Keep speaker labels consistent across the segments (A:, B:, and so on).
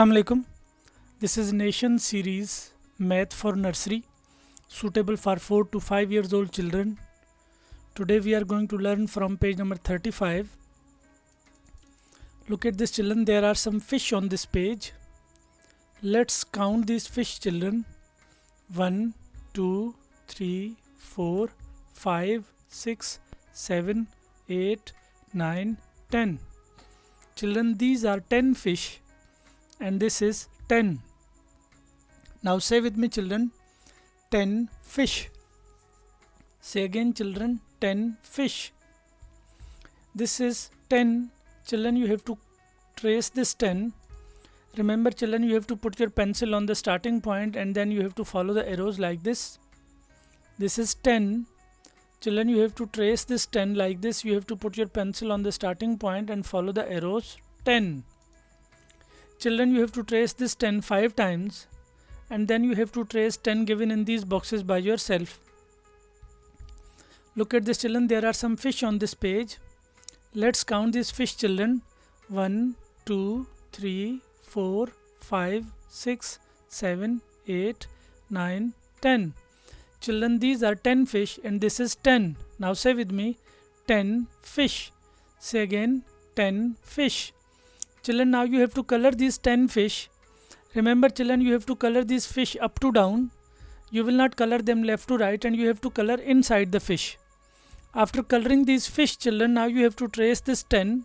A: Assalamualaikum. This is Nation series Math for Nursery suitable for 4 to 5 years old children. Today we are going to learn from page number 35. Look at this children, there are some fish on this page. Let's count these fish children. 1, 2, 3, 4, 5, 6, 7, 8, 9, 10. Children, these are 10 fish and this is 10. Now say with me children, 10 fish. Say again children, 10 fish. This is 10. Children, you have to trace this 10. Remember children, you have to put your pencil on the starting point and then you have to follow the arrows like this. This is 10. Children, you have to trace this 10 like this. You have to put your pencil on the starting point and follow the arrows 10. Children, you have to trace this 10 5 times and then you have to trace 10 given in these boxes by yourself. Look at this children, there are some fish on this page. Let's count these fish children. 1, 2, 3, 4, 5, 6, 7, 8, 9, 10. Children, these are 10 fish and this is 10. Now say with me, 10 fish. Say again, 10 fish. Children, now you have to color these 10 fish. Remember children, you have to color these fish up to down. You will not color them left to right and you have to color inside the fish. After coloring these fish children, now you have to trace this 10.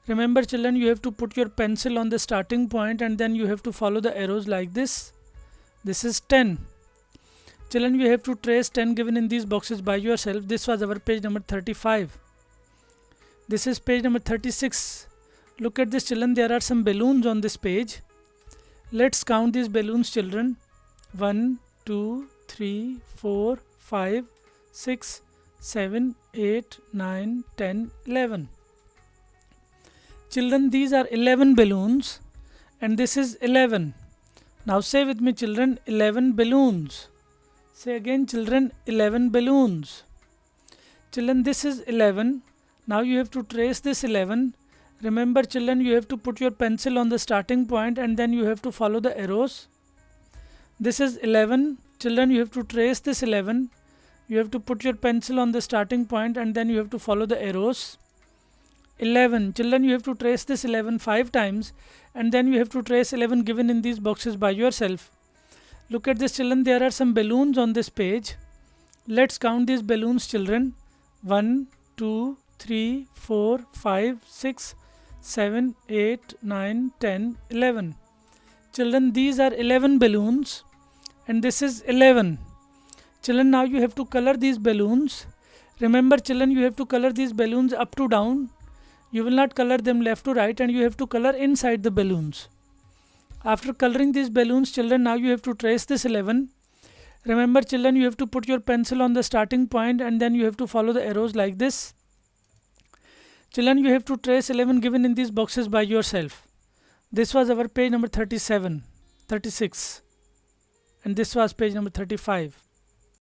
A: Remember children, you have to put your pencil on the starting point and then you have to follow the arrows like this. This is 10. Children, you have to trace 10 given in these boxes by yourself. This was our page number 35. This is page number 36. Look at this children, there are some balloons on this page. Let's count these balloons children. 1, 2, 3, 4, 5, 6, 7, 8, 9, 10, 11. Children, these are 11 balloons and this is 11. Now say with me children, 11 balloons. Say again children, 11 balloons. Children, this is 11. Now you have to trace this 11. Remember children, you have to put your pencil on the starting point and then you have to follow the arrows. This is 11. Children, you have to trace this 11. You have to put your pencil on the starting point and then you have to follow the arrows. 11. Children, you have to trace this 11 5 times and then you have to trace 11 given in these boxes by yourself. Look at this children, there are some balloons on this page. Let's count these balloons children. 1, 2, 3, 4, 5, 6, 7, 8, 9, 10, 11. Children, these are 11 balloons and this is 11. Children, now you have to color these balloons. Remember children, you have to color these balloons up to down. You will not color them left to right and you have to color inside the balloons. After coloring these balloons children, now you have to trace this 11. Remember children, you have to put your pencil on the starting point and then you have to follow the arrows like this. Children, you have to trace 11 given in these boxes by yourself. This was our page number 37, 36 and this was page number 35.